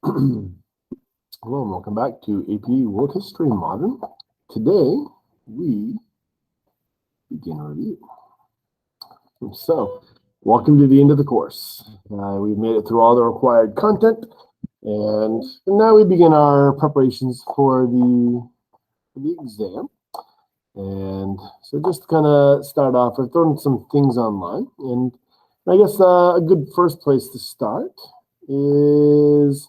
Hello and welcome back to AP World History Modern. Today we begin a review. So, welcome to the end of the course. We've made it through all the required content, and now we begin our preparations for the exam. And so, just to kind of start off, I've thrown some things online, and I guess a good first place to start is,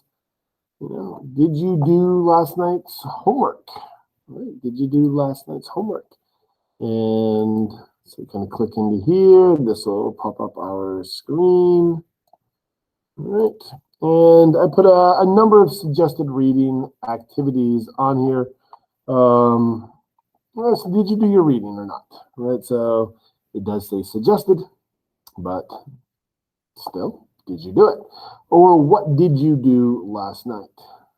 did you do last night's homework? Right? Did you do last night's homework? And so kind of click into here. This will pop up our screen. All right. And I put a number of suggested reading activities on here. So did you do your reading or not? Right. So it does say suggested, but still, did you do it? Or what did you do last night?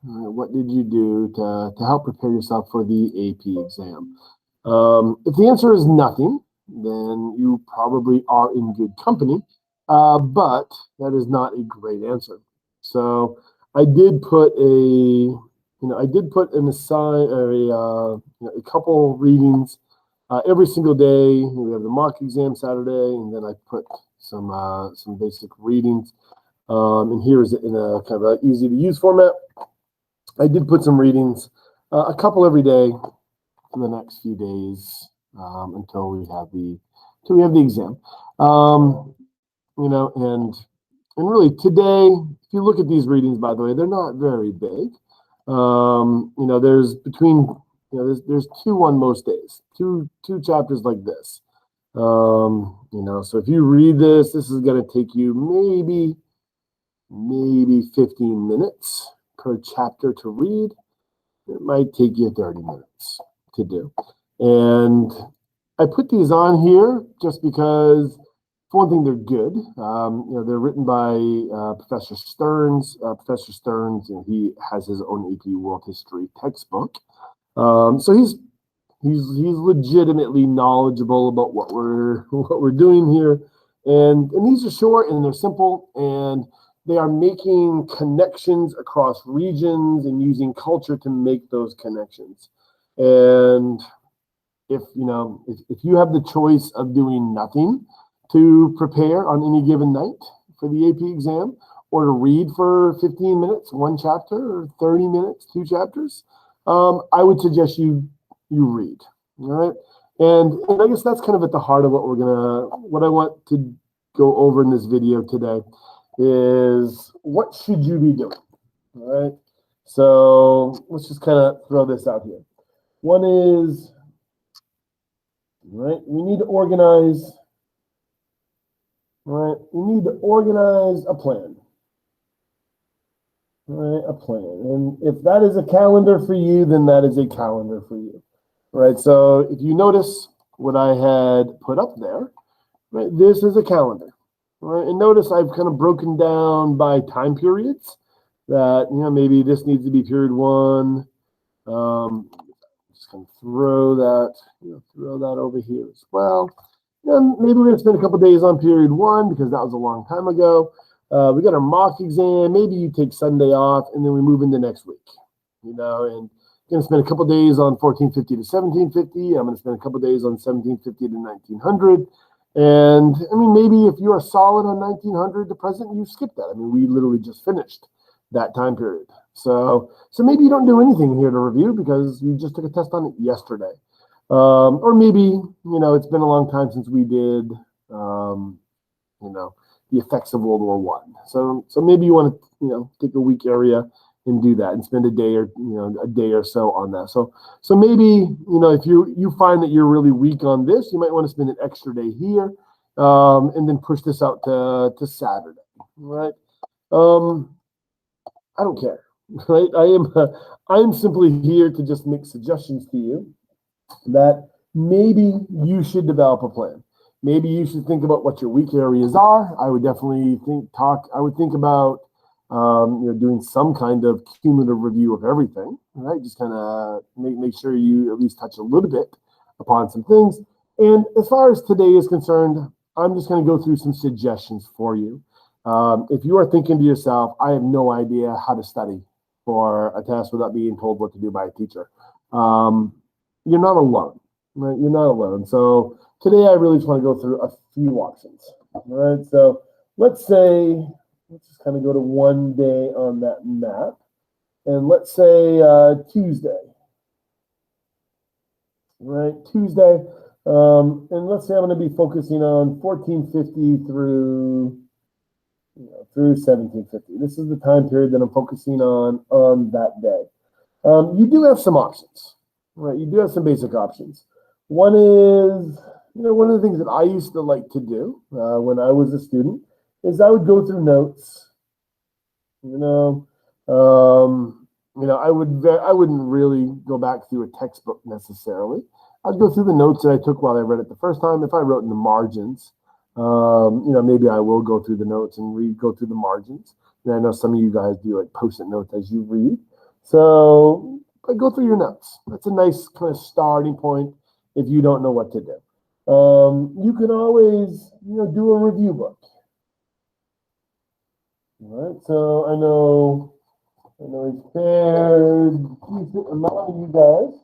What did you do to help prepare yourself for the AP exam? If the answer is nothing, then you probably are in good company, but that is not a great answer. So I did put a couple readings every single day. We have the mock exam Saturday, and then I put some basic readings. And here is in a kind of easy to use format. I did put some readings, a couple every day for the next few days until we have the exam. And really today, if you look at these readings, by the way, they're not very big. There's there's two on most days, two chapters like this. So if you read this is going to take you maybe 15 minutes per chapter to read. It might take you 30 minutes to do. And I put these on here just because, for one thing, they're good. They're written by Professor Stearns. Professor Stearns, he has his own AP World History textbook. So he's legitimately knowledgeable about what we're doing here. And these are short and they're simple, and they are making connections across regions and using culture to make those connections. And if you have the choice of doing nothing to prepare on any given night for the AP exam, or to read for 15 minutes, one chapter, or 30 minutes, two chapters, I would suggest you read. All right. And I guess that's kind of at the heart of what I want to go over in this video today is, what should you be doing? All right. So let's just kind of throw this out here. One is, right, we need to organize. All right, we need to organize a plan. All right, a plan. And if that is a calendar for you, then that is a calendar for you. All right, so if you notice what I had put up there, right, this is a calendar. All right, and notice I've kind of broken down by time periods that, maybe this needs to be period one. Just kind of throw that over here as well. And maybe we're going to spend a couple days on period one because that was a long time ago. We got our mock exam. Maybe you take Sunday off and then we move into next week. And I'm going to spend a couple days on 1450 to 1750. I'm going to spend a couple days on 1750 to 1900. And maybe if you are solid on 1900 to present, you skip that. We literally just finished that time period. So maybe you don't do anything here to review because you just took a test on it yesterday. Or maybe, it's been a long time since we did, the effects of World War I. So maybe you want to, take a week area and do that and spend a day or so on that. So maybe, if you find that you're really weak on this, you might want to spend an extra day here, and then push this out to Saturday, right? I don't care, right? I am simply here to just make suggestions to you that maybe you should develop a plan. Maybe you should think about what your weak areas are. I would definitely think about doing some kind of cumulative review of everything, right? Just kind of make sure you at least touch a little bit upon some things. And as far as today is concerned, I'm just going to go through some suggestions for you. If you are thinking to yourself, I have no idea how to study for a test without being told what to do by a teacher, you're not alone, right? You're not alone. So today I really just want to go through a few options. All right, so let's just kind of go to one day on that map. And let's say Tuesday, right? Tuesday, and let's say I'm going to be focusing on 1450 through 1750. This is the time period that I'm focusing on that day. You do have some options, right? You do have some basic options. One is, one of the things that I used to like to do when I was a student is I would go through notes. I wouldn't really go back through a textbook necessarily. I'd go through the notes that I took while I read it the first time. If I wrote in the margins, maybe I will go through the notes and go through the margins. And I know some of you guys do like post-it notes as you read. So I go through your notes. That's a nice kind of starting point if you don't know what to do. You can always, do a review book. All right, so I know a fair decent amount of you guys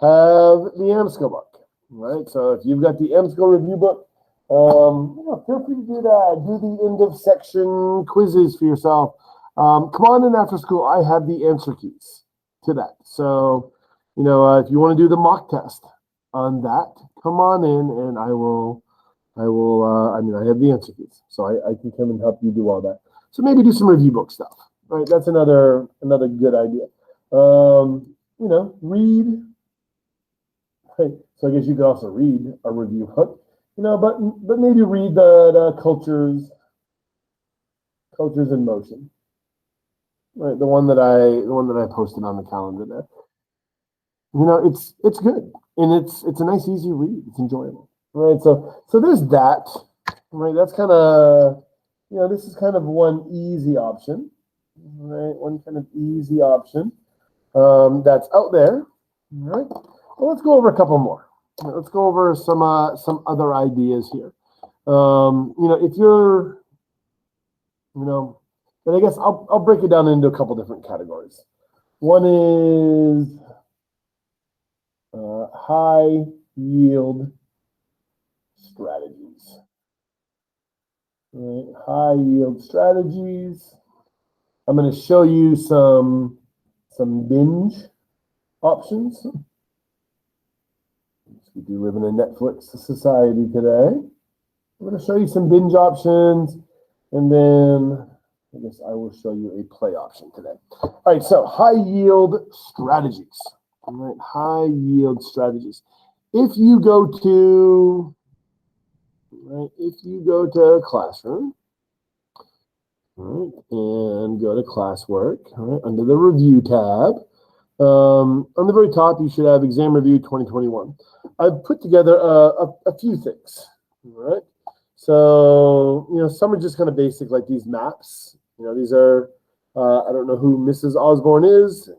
have the AMSCO book, right? So if you've got the AMSCO review book, feel free to do that. Do the end of section quizzes for yourself. Come on in after school. I have the answer keys to that. So, if you want to do the mock test on that, come on in and I have the answer keys. So I can come and help you do all that. So maybe do some review book stuff, right? That's another good idea. Read. Right. So I guess you could also read a review book, but maybe read the cultures in motion. Right, the one that I posted on the calendar there. It's good, and it's a nice, easy read. It's enjoyable, right? So there's that, right? That's kind of, this is kind of one easy option, right? One kind of easy option that's out there, right? Well, let's go over a couple more. Let's go over some other ideas here. If you're, and I guess I'll break it down into a couple different categories. One is high yield strategies. Right, high yield strategies. I'm going to show you some binge options. We do live in a Netflix society today. I'm going to show you some binge options, and then I guess I will show you a play option today. All right, so high yield strategies. All right, high yield strategies. If you go to Classroom, all right, and go to Classwork, all right, under the Review tab, on the very top you should have Exam Review 2021. I've put together a few things, all right? So, some are just kind of basic, like these maps. These are, I don't know who Mrs. Osborne is,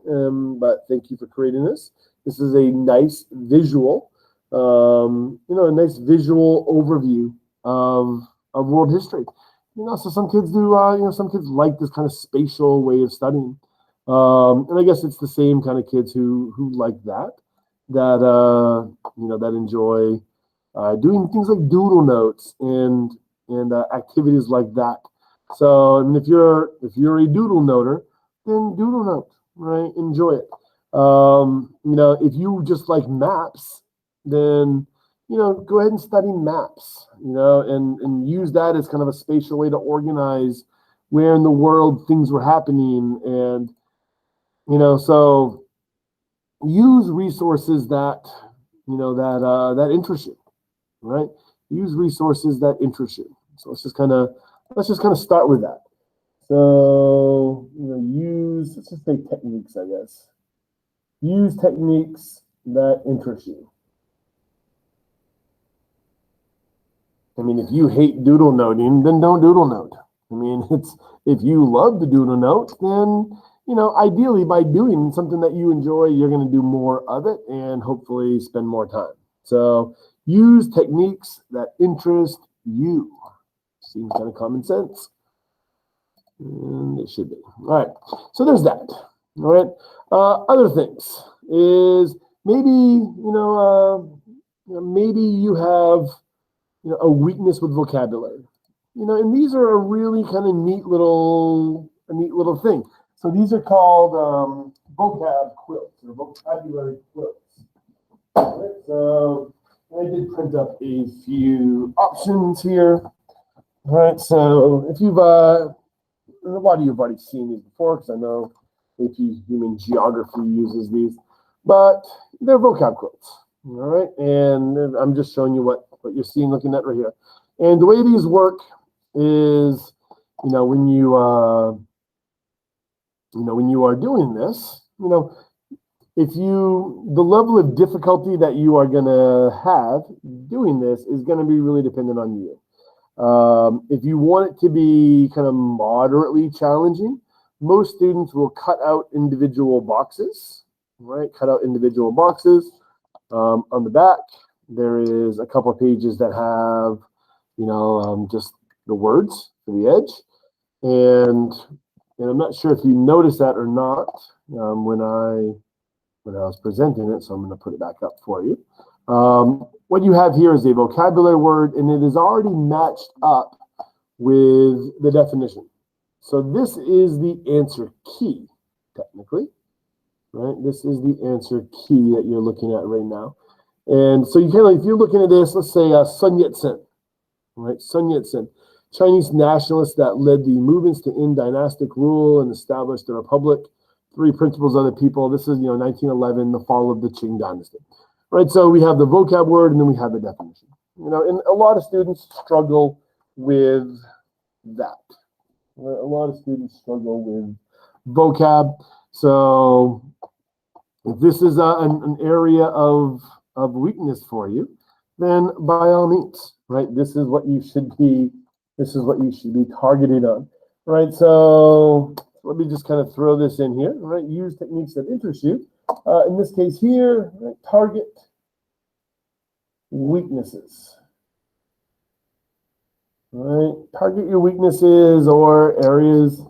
but thank you for creating this. This is a nice visual, a nice visual overview of world history. So some kids do, some kids like this kind of spatial way of studying. And I guess it's the same kind of kids who like that enjoy doing things like doodle notes and activities like that. So, and if you're a doodle noter, then doodle note, right? Enjoy it. If you just like maps, then go ahead and study maps. And use that as kind of a spatial way to organize where in the world things were happening, and so use resources that that interest you, right? Use resources that interest you. So let's just kind of start with that. So let's just say techniques, I guess. Use techniques that interest you. I mean, if you hate doodle noting, then don't doodle note. I mean, if you love to doodle note, then ideally by doing something that you enjoy, you're going to do more of it and hopefully spend more time. So use techniques that interest you. Seems kind of common sense. And it should be. All right. So there's that. All right. Other things is maybe, maybe you have a weakness with vocabulary. And these are a really kind of neat little thing. So these are called vocab quilts or vocabulary quilts. All right, so I did print up a few options here. All right, so if you've a lot of you have already seen these before, because I know AP Human Geography uses these, but they're vocab quilts. All right, and I'm just showing you what you're seeing, looking at right here. And the way these work is, when you are doing this, the level of difficulty that you are going to have doing this is going to be really dependent on you. If you want it to be kind of moderately challenging, most students will cut out individual boxes, right? Cut out individual boxes. On the back, there is a couple of pages that have, just the words to the edge. And I'm not sure if you noticed that or not when I was presenting it, so I'm going to put it back up for you. What you have here is a vocabulary word, and it is already matched up with the definition. So this is the answer key, technically, right? This is the answer key that you're looking at right now. And so you can, if you're looking at this, let's say Sun Yat-sen, right? Sun Yat-sen, Chinese nationalist that led the movements to end dynastic rule and established a republic. 3 principles of the people. This is, 1911, the fall of the Qing dynasty. Right, so we have the vocab word, and then we have the definition. And a lot of students struggle with that. Right? A lot of students struggle with vocab. So if this is an area of weakness for you, then by all means, right? This is what you should be. This is what you should be targeting on. Right, so let me just kind of throw this in here. Right, use techniques that interest you. In this case here, right, target weaknesses. Right, target your weaknesses or areas,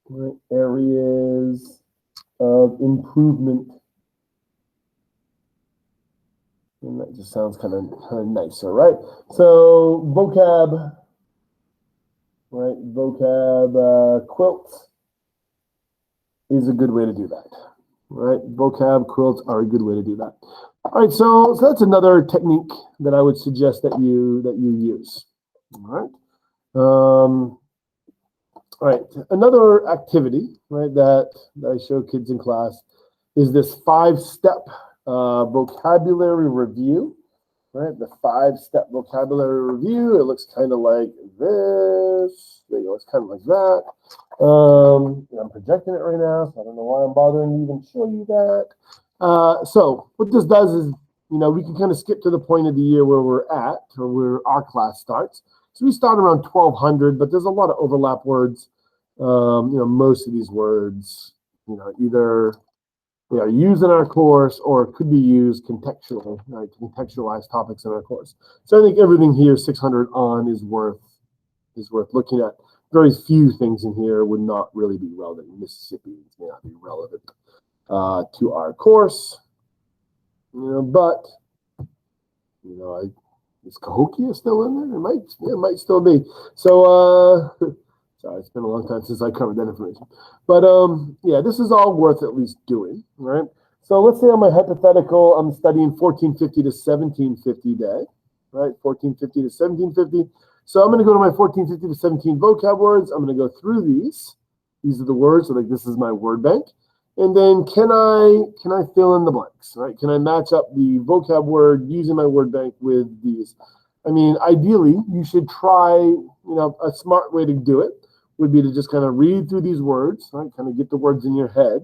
right, areas of improvement. And that just sounds kind of nicer, right? So vocab. Right, vocab quilts is a good way to do that. Right, vocab quilts are a good way to do that. All right, so that's another technique that I would suggest that you use. All right, all right. Another activity, right, that I show kids in class is this 5-step vocabulary review. Right, the 5-step vocabulary review. It looks kind of like this. There you go. It's kind of like that. I'm projecting it right now, so I don't know why I'm bothering to even show you that. So what this does is, we can kind of skip to the point of the year where we're at, or where our class starts. So we start around 1200, but there's a lot of overlap words. Most of these words, either they are used in our course or could be used contextually, right, to contextualize topics in our course. So I think everything here, 600 on, is worth looking at. Very few things in here would not really be relevant. Mississippians may not be relevant to our course, but is Cahokia still in there? It might still be. So sorry, it's been a long time since I covered that information. But yeah, this is all worth at least doing, right? So let's say on my hypothetical, I'm studying 1450 to 1750 day, right? 1450 to 1750. So I'm going to go to my 1450 to 17 vocab words. I'm going to go through these. These are the words. So like this is my word bank. And then can I fill in the blanks, right? Can I match up the vocab word using my word bank with these? I mean, ideally, you should try, a smart way to do it would be to just kind of read through these words, right? Kind of get the words in your head.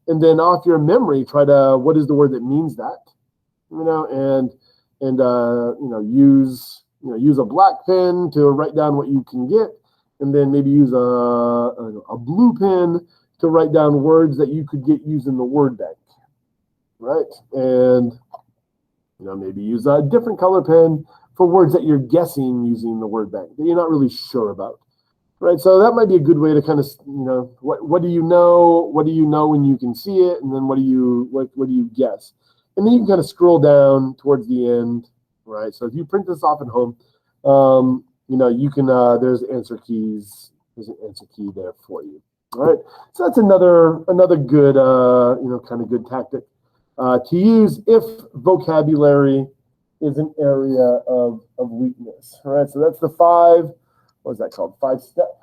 And then off your memory, try to, what is the word that means that? Use a black pen to write down what you can get. And then maybe use a blue pen to write down words that you could get using the word bank, right? And maybe use a different color pen for words that you're guessing using the word bank that you're not really sure about. right? So that might be a good way to kind of, what do you know? What do you know when you can see it? And then what do you guess? And then you can kind of scroll down towards the end, right? So if you print this off at home, you can, there's answer keys. There's an answer key there for you. All right. So that's another good, kind of good tactic to use if vocabulary is an area of weakness. All right. So that's the what is that called? 5-step,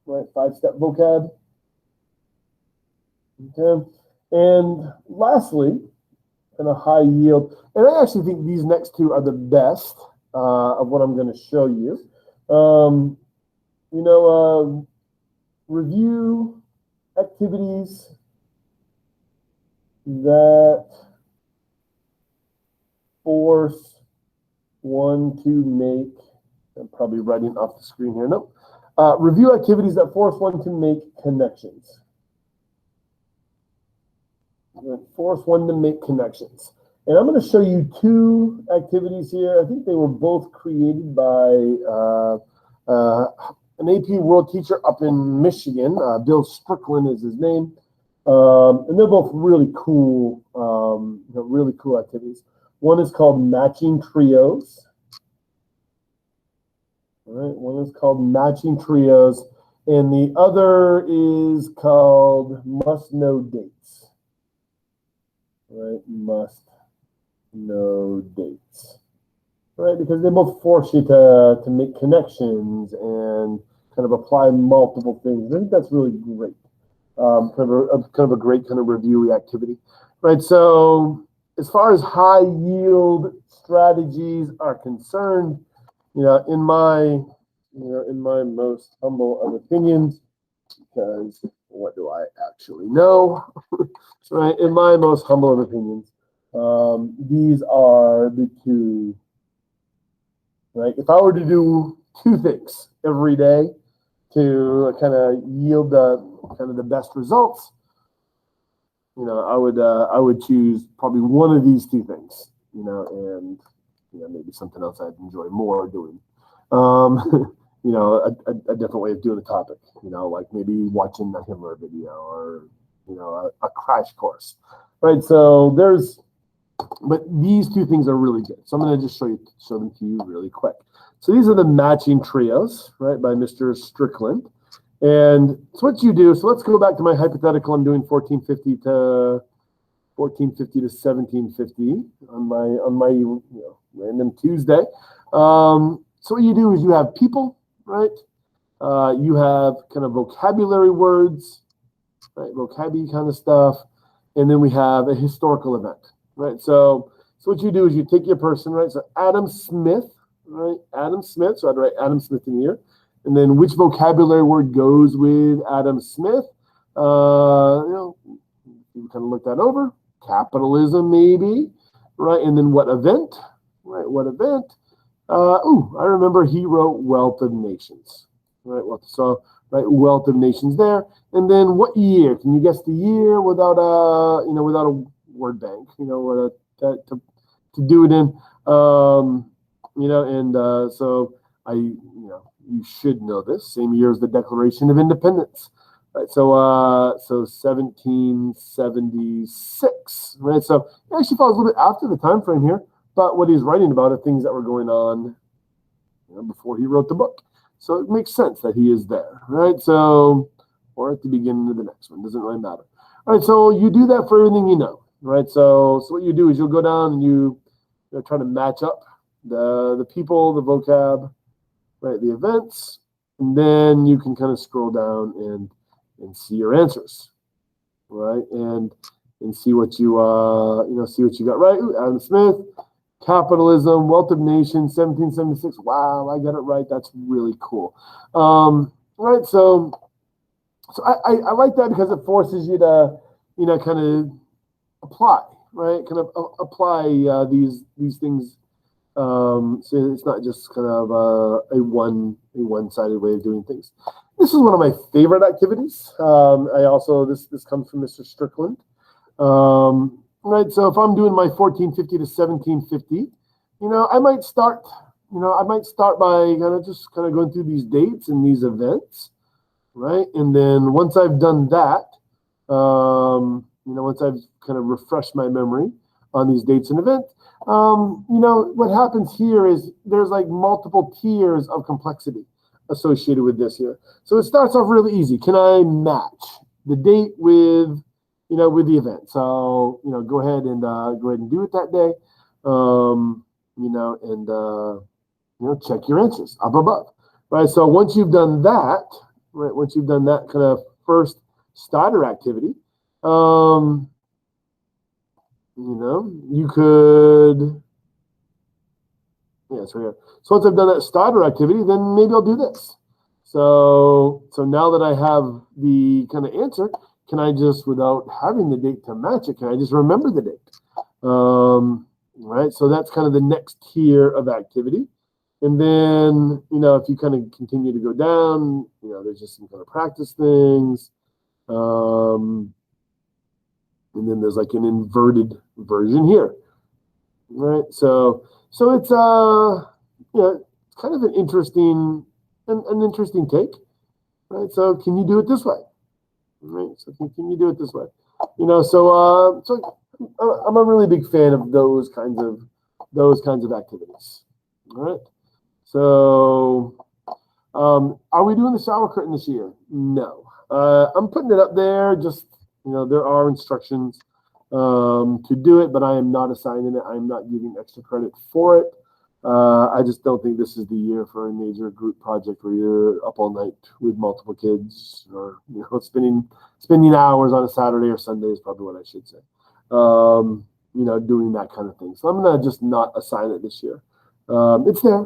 right? 5-step vocab. Okay. And lastly, kind of high yield. And I actually think these next two are the best of what I'm going to show you. Review activities that force one to make, I'm probably writing off the screen here, no. Review activities that force one to make connections. Force one to make connections. And I'm going to show you two activities here. I think they were both created by an AP World teacher up in Michigan. Bill Strickland is his name. And they're both really cool, really cool activities. One is called matching trios. All right, one is called matching trios, and the other is called must know dates. All right, must know dates. Right, because they both force you to make connections and kind of apply multiple things. I think that's really great. Kind of a great kind of review activity. Right, so as far as high yield strategies are concerned, in my most humble of opinions, because what do I actually know? Right, in my most humble of opinions, these are the two. Right, if I were to do two things every day to kind of yield the best results, I would choose probably one of these two things, and maybe something else I'd enjoy more doing. A different way of doing a topic, like maybe watching a Heimler video or a crash course, right? So but these two things are really good. So I'm going to just show them to you really quick. So these are the matching trios, right, by Mr. Strickland. And so what you do, so let's go back to my hypothetical. I'm doing 1450 to 1750 on my random Tuesday. So what you do is you have people, right? You have kind of vocabulary words, right? Vocabulary kind of stuff. And then we have a historical event, right? So what you do is you take your person, right? So Adam Smith, right? Adam Smith. So I'd write Adam Smith in here. And then which vocabulary word goes with Adam Smith? You kind of look that over. Capitalism, maybe, right? And then what event, right? What event? I remember he wrote Wealth of Nations, right? So, right, Wealth of Nations there. And then what year? Can you guess the year without a word bank, to do it in, so you should know this. Same year as the Declaration of Independence, right? So 1776, right? So it actually falls a little bit after the time frame here, but what he's writing about are things that were going on, before he wrote the book. So it makes sense that he is there, right? So, or at the beginning of the next one, doesn't really matter. All right, so you do that for everything you know, right? So what you do is you'll go down and you try to match up the people, the vocab, right, the events, and then you can kind of scroll down and see your answers, right? And see what you see what you got right. Ooh, Adam Smith, capitalism, Wealth of Nations, 1776. Wow, I got it right. That's really cool. Right, so I like that because it forces you to kind of apply, right? Kind of apply these things. So it's not just kind of a one-sided way of doing things. This is one of my favorite activities. This comes from Mr. Strickland. Right, so if I'm doing my 1450 to 1750, I might start I might start by just going through these dates and these events, right? And then once I've done that, once I've kind of refreshed my memory on these dates and events, what happens here is there's like multiple tiers of complexity associated with this here. So it starts off really easy. Can I match the date with, with the event? So, go ahead and do it that day. Check your answers up above, right? So once you've done that, right, once you've done that kind of first starter activity, you could, it's right here. So once I've done that starter activity, then maybe I'll do this. So now that I have the kind of answer, can I just, without having the date to match it, can I just remember the date? Right, so that's kind of the next tier of activity. And then, if you kind of continue to go down, there's just some kind of practice things. And then there's like an inverted version here. Right, so it's it's kind of an interesting take. Right, so can you do it this way? Right, so can you do it this way? So I'm a really big fan of those kinds of activities. All right. So, are we doing the shower curtain this year? No. I'm putting it up there. Just there are instructions to do it, but I am not assigning it. I'm not giving extra credit for it. I just don't think this is the year for a major group project where you're up all night with multiple kids, or spending hours on a Saturday or Sunday is probably what I should say. Doing that kind of thing. So I'm gonna just not assign it this year. It's there.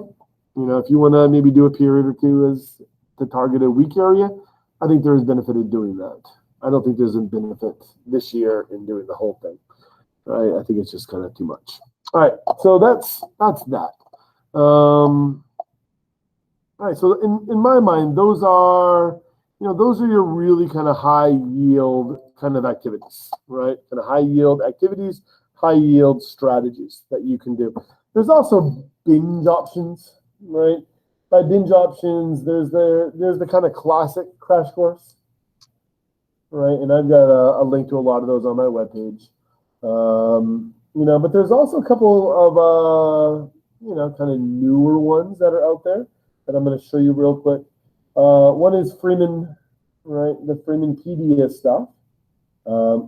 If you want to maybe do a period or two as to target a weak area, I think there is benefit in doing that. I don't think there's a benefit this year in doing the whole thing. Right? I think it's just kind of too much. All right, so that's that. All right, so in my mind, those are your really kind of high yield kind of activities, right? Kind of high yield activities, high yield strategies that you can do. There's also binge options, right? By binge options, there's the kind of classic crash course, right? And I've got a link to a lot of those on my webpage. But there's also a couple of kind of newer ones that are out there that I'm going to show you real quick. One is Freeman, right? The Freeman-pedia stuff,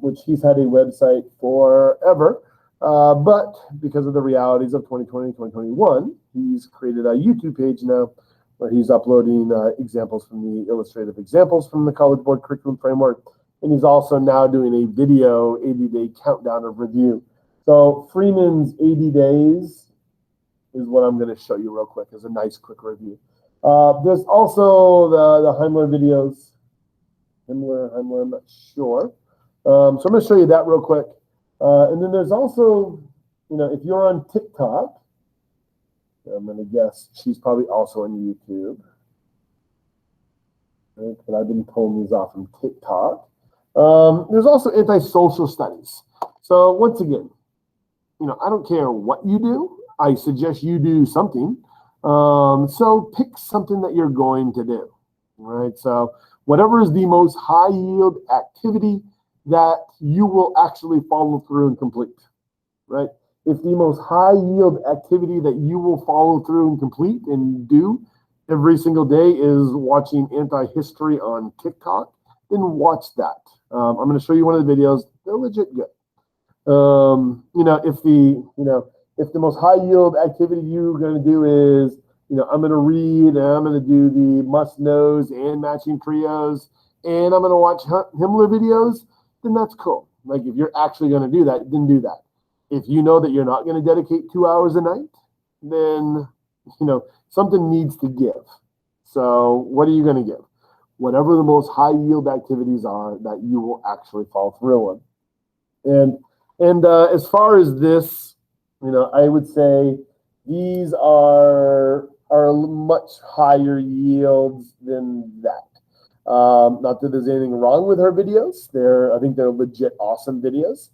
which he's had a website forever. But because of the realities of 2020, 2021, he's created a YouTube page now where he's uploading examples from the illustrative examples from the College Board Curriculum Framework. And he's also now doing a video 80-day countdown of review. So Freeman's 80 days is what I'm going to show you real quick as a nice quick review. There's also the Heimler videos. Heimler, I'm not sure. So I'm going to show you that real quick. And then there's also, if you're on TikTok, I'm going to guess she's probably also on YouTube. Right? But I've been pulling these off from TikTok. There's also anti-social studies. So once again, I don't care what you do. I suggest you do something. So pick something that you're going to do, right? So whatever is the most high yield activity that you will actually follow through and complete, right? If the most high yield activity that you will follow through and complete and do every single day is watching anti-history on TikTok, then watch that. I'm going to show you one of the videos. They're legit good. If the most high yield activity you're going to do is, I'm going to read and I'm going to do the must knows and matching trios and I'm going to watch Heimler videos, then that's cool. Like if you're actually going to do that, then do that. If you know that you're not going to dedicate 2 hours a night, then, something needs to give. So what are you going to give? Whatever the most high yield activities are that you will actually follow through on. And as far as this, I would say these are much higher yields than that. Not that there's anything wrong with her videos. I think they're legit awesome videos.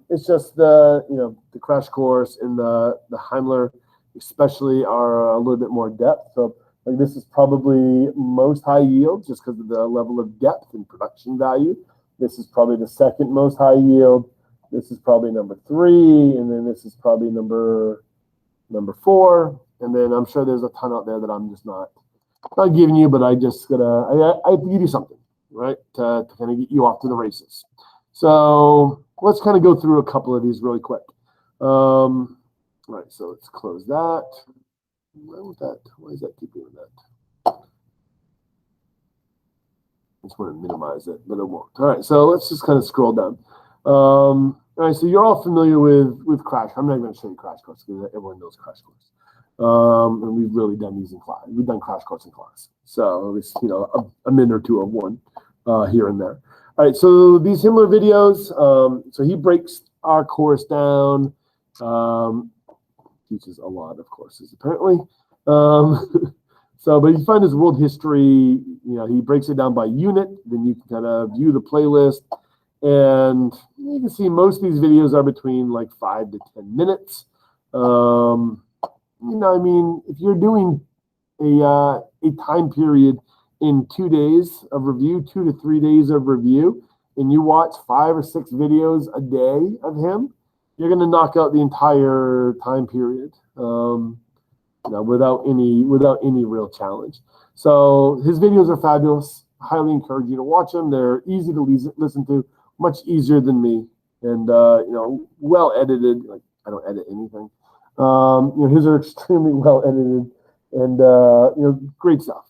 It's just the crash course and the Heimler especially are a little bit more depth. So like this is probably most high yield just because of the level of depth and production value. This is probably the second most high yield. This is probably number 3, and then this is probably number 4. And then I'm sure there's a ton out there that I'm just not giving you, but I just I have to give you something, right, to kind of get you off to the races. So let's kind of go through a couple of these really quick. All right, so let's close that. Why does that keep doing that? I just want to minimize it, but it won't. All right, so let's just kind of scroll down. All right, so you're all familiar with Crash. I'm not going to show you Crash Course because everyone knows Crash Course. And we've really done these in class. We've done Crash Course in class. So at least, a minute or two of one here and there. All right, so these Heimler videos, so he breaks our course down, teaches a lot of courses apparently. But you find his world history, he breaks it down by unit, then you can kind of view the playlist, and you can see most of these videos are between like 5 to 10 minutes. If you're doing a time period in 2 days of review, 2 to 3 days of review, and you watch 5 or 6 videos a day of him, you're going to knock out the entire time period without any real challenge. So his videos are fabulous. Highly encourage you to watch them. They're easy to listen to, much easier than me, and well edited. Like I don't edit anything. His are extremely well edited, and great stuff.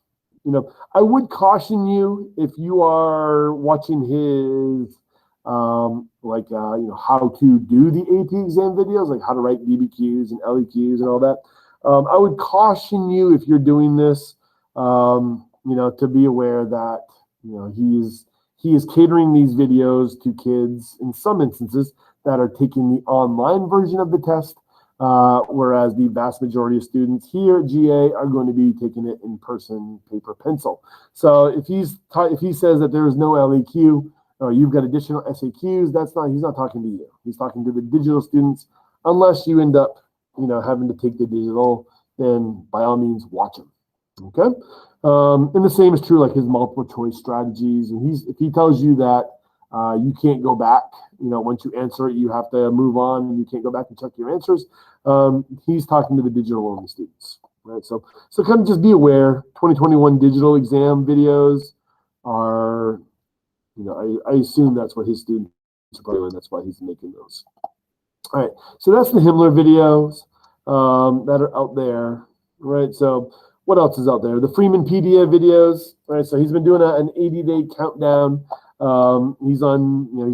I would caution you if you are watching his how to do the AP exam videos, like how to write BBQs and LEQs and all that. I would caution you if you're doing this, to be aware that he is catering these videos to kids in some instances that are taking the online version of the test. Whereas the vast majority of students here at GA are going to be taking it in person, paper, pencil. So if he says that there is no LEQ or you've got additional SAQs, he's not talking to you. He's talking to the digital students. Unless you end up, having to take the digital, then by all means watch him. Okay. And the same is true like his multiple choice strategies. And if he tells you that you can't go back, once you answer it, you have to move on and you can't go back and check your answers. He's talking to the digital only students, right? So kind of just be aware, 2021 digital exam videos are, I assume that's what his students are probably doing. That's why he's making those. All right, so that's the Heimler videos that are out there, right? So what else is out there? The Freeman-pedia videos, right? So he's been doing an 80-day countdown. He's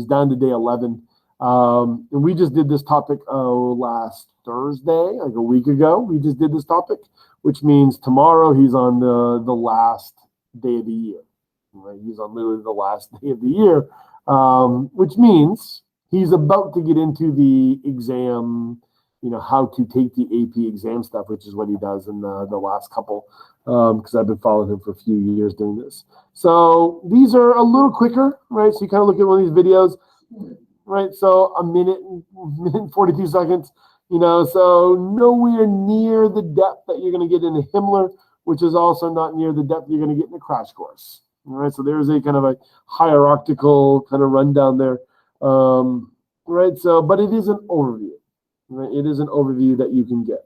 down to day 11. And we just did this topic last Thursday, like a week ago. We just did this topic, which means tomorrow he's on the last day of the year. Right? He's on literally the last day of the year, which means he's about to get into the exam, how to take the AP exam stuff, which is what he does in the last couple, because I've been following him for a few years doing this. So these are a little quicker, right? So you kind of look at one of these videos, right? So a minute and 42 seconds, so nowhere near the depth that you're going to get in a Heimler, which is also not near the depth you're going to get in a crash course. All right, so there's a kind of a hierarchical kind of rundown there, right? So, but it is an overview, right? It is an overview that you can get.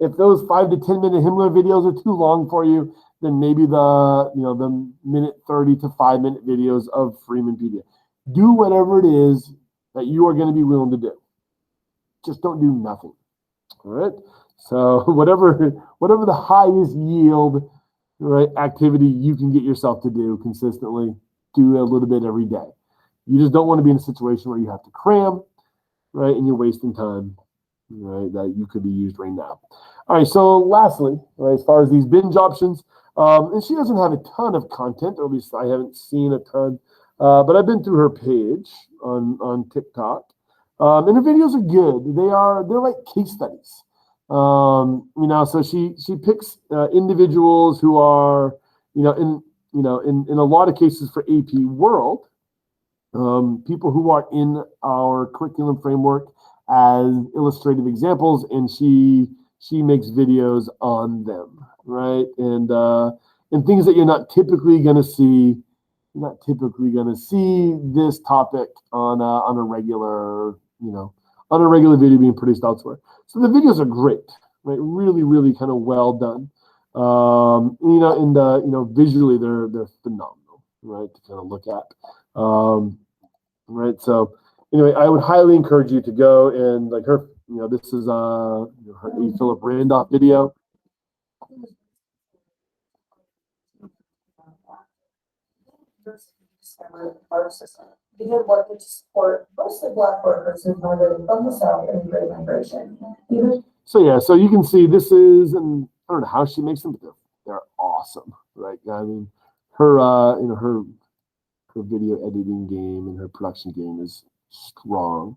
If those 5 to 10 minute Heimler videos are too long for you, then maybe the minute 30 to 5 minute videos of Freeman-pedia. Do whatever it is that you are going to be willing to do. Just don't do nothing. All right. So whatever the highest yield, right, activity you can get yourself to do consistently, do a little bit every day. You just don't want to be in a situation where you have to cram, right, and you're wasting time, right, that you could be used right now. All right, so lastly, right, as far as these binge options, and she doesn't have a ton of content, or at least I haven't seen a ton, but I've been through her page on TikTok, and her videos are good. They're like case studies. So she picks individuals who are, in a lot of cases for AP World, people who are in our curriculum framework as illustrative examples, and she makes videos on them, right? And things that you're not typically going to see. You're not typically going to see this topic on a regular, on a regular video being produced elsewhere. So the videos are great, right? Really, really kind of well done. Visually they're phenomenal, right? To kind of look at. Right. So anyway, I would highly encourage you to go and like her, this is her A. Philip Randolph video. Began working to support mostly Black workers who migrated from the South in the Great Migration. So yeah, so you can see this is, and I don't know how she makes them, but they're awesome, right? I mean, her her video editing game and her production game is strong,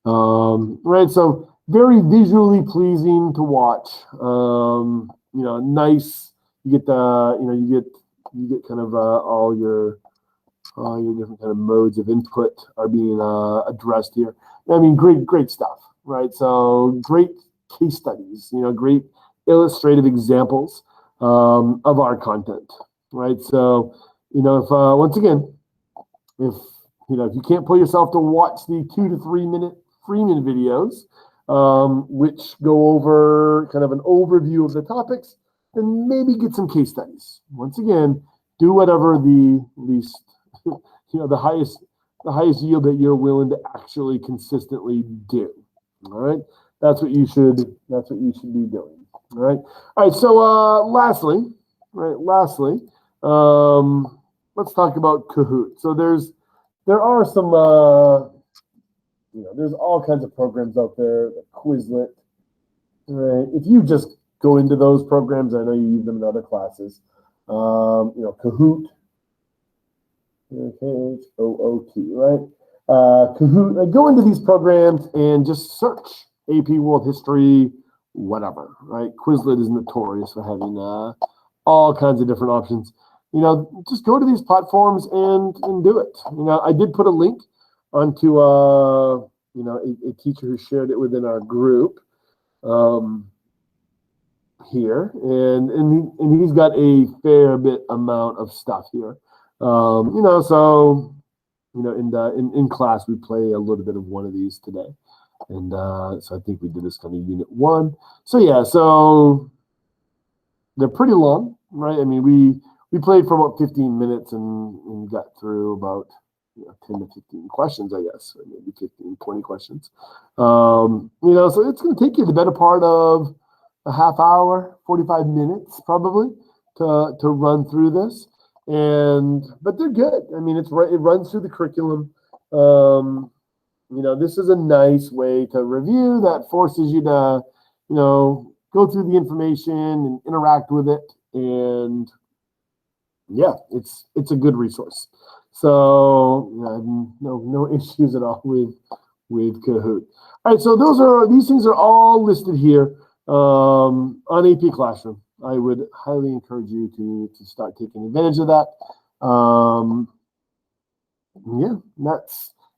right? So very visually pleasing to watch. Nice. You get the you get kind of all your different kind of modes of input are being addressed here. I mean, great stuff, right? So great case studies, great illustrative examples of our content, right? So if once again, if you can't pull yourself to watch the 2 to 3 minute Freeman videos, which go over kind of an overview of the topics, then maybe get some case studies. Once again, do whatever the least, the highest yield that you're willing to actually consistently do. All right, that's what you should be doing. All right. So lastly, let's talk about Kahoot. So there are some there's all kinds of programs out there, like Quizlet. Right? If you just go into those programs, I know you use them in other classes. Kahoot, K-H-O-O-T, right? Kahoot. Go into these programs and just search AP World History, whatever. Right? Quizlet is notorious for having all kinds of different options. Just go to these platforms and do it. I did put a link onto a teacher who shared it within our group here, and he's got a fair bit amount of stuff here. So in class we play a little bit of one of these today, and so I think we did this kind of unit 1. So yeah, so they're pretty long, right? I mean we played for about 15 minutes and got through about 10 to 15 questions, I guess, or maybe 15, 20 questions. So it's going to take you the better part of a half hour, 45 minutes probably to run through this. But they're good. I mean, it runs through the curriculum. This is a nice way to review that forces you to, go through the information and interact with it. And yeah, it's a good resource. So no issues at all with Kahoot. All right, so these things are all listed here on AP Classroom. I would highly encourage you to start taking advantage of that. Yeah,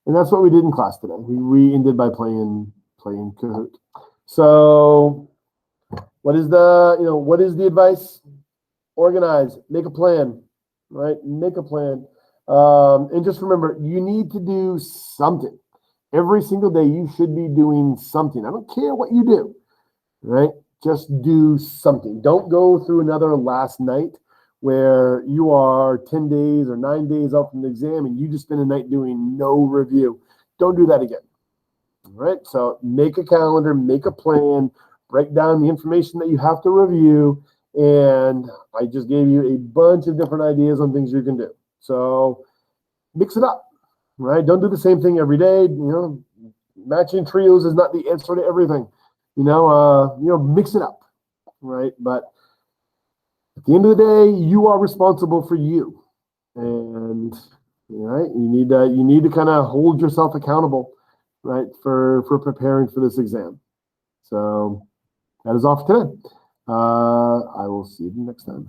that's what we did in class today. We ended by playing Kahoot. So what is the advice? Organize, make a plan, right? Make a plan. And just remember, you need to do something. Every single day, you should be doing something. I don't care what you do, right? Just do something. Don't go through another last night where you are 10 days or 9 days out from the exam and you just spend a night doing no review. Don't do that again, all right? So make a calendar, make a plan, break down the information that you have to review, and I just gave you a bunch of different ideas on things you can do. So mix it up, right? Don't do the same thing every day. Matching trios is not the answer to everything. Mix it up, right? But at the end of the day, you are responsible for you, and right, you need to kind of hold yourself accountable, right, for preparing for this exam. So that is all for today. I will see you next time.